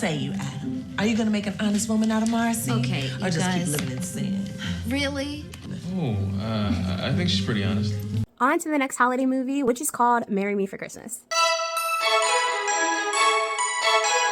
say you, Adam? Are you gonna make an honest woman out of Marcy? Okay, or just guys. keep living in sin? Really? Oh, I think she's pretty honest. On to the next holiday movie, which is called Marry Me for Christmas.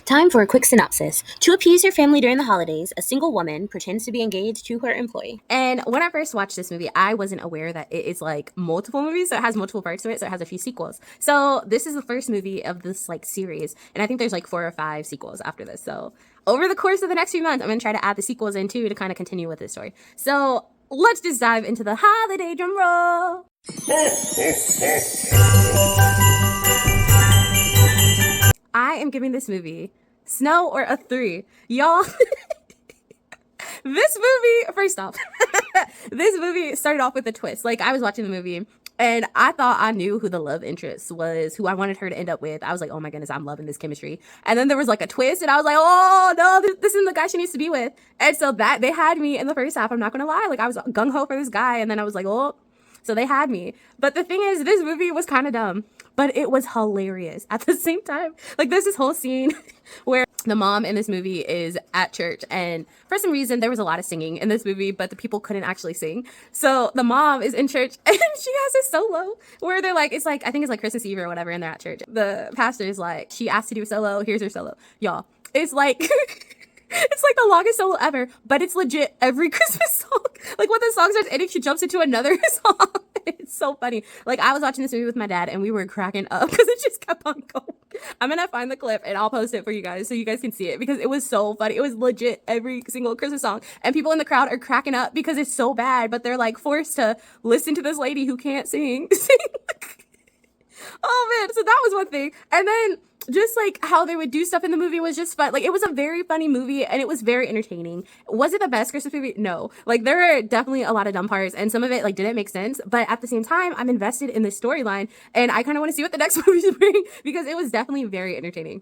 Time for a quick synopsis. To appease her family during the holidays, a single woman pretends to be engaged to her employee. And when I first watched this movie, I wasn't aware that it is like multiple movies, so it has multiple parts to it, so it has a few sequels. So this is the first movie of this like series, and I think there's like 4 or 5 sequels after this. So over the course of the next few months, I'm gonna try to add the sequels in too to kind of continue with this story. So let's just dive into the holiday drum roll. I am giving this movie Snow or a 3. Y'all, this movie, first off, this movie started off with a twist. Like, I was watching the movie and I thought I knew who the love interest was, who I wanted her to end up with. I was like, oh my goodness, I'm loving this chemistry. And then there was like a twist and I was like, oh no, this isn't the guy she needs to be with. And so that they had me in the first half. I'm not gonna lie. Like, I was gung-ho for this guy and then I was like, oh, so they had me. But the thing is, this movie was kind of dumb, but it was hilarious at the same time. Like, there's this whole scene where the mom in this movie is at church, and for some reason there was a lot of singing in this movie, but the people couldn't actually sing. So the mom is in church and she has a solo where they're like, it's like, I think it's like Christmas Eve or whatever, and they're at church. The pastor is like, she asked to do a solo, here's her solo. Y'all, it's like it's like the longest solo ever, but it's legit every Christmas song. Like, when the song starts ending, she jumps into another song. It's so funny. Like, I was watching this movie with my dad and we were cracking up because it just kept on going. I'm gonna find the clip and I'll post it for you guys so you guys can see it because it was so funny. It was legit every single Christmas song, and people in the crowd are cracking up because it's so bad, but they're like forced to listen to this lady who can't sing. Oh man, so that was one thing. And then just like how they would do stuff in the movie was just fun. Like, it was a very funny movie and it was very entertaining. Was it the best Christmas movie? No. Like, there are definitely a lot of dumb parts and some of it like didn't make sense, but at the same time I'm invested in this storyline and I kind of want to see what the next movies bring because it was definitely very entertaining.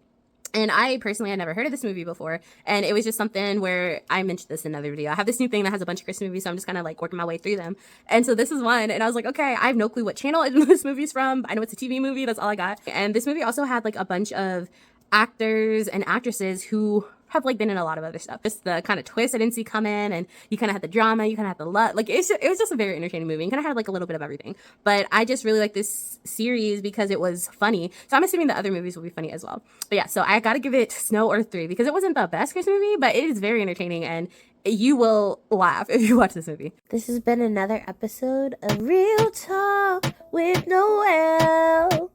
And I personally had never heard of this movie before. And it was just something where I mentioned this in another video. I have this new thing that has a bunch of Christmas movies, so I'm just kind of like working my way through them. And so this is one. And I was like, okay, I have no clue what channel this movie's from. I know it's a TV movie. That's all I got. And this movie also had like a bunch of actors and actresses who have like been in a lot of other stuff. Just the kind of twist I didn't see coming, and you kind of had the drama, you kind of had the love. Like, it was just a very entertaining movie and kind of had like a little bit of everything. But I just really like this series because it was funny. So I'm assuming the other movies will be funny as well. But yeah, so I gotta give it Snow or 3 because it wasn't the best Christmas movie, but it is very entertaining and you will laugh if you watch this movie. This has been another episode of Real Talk with Noelle.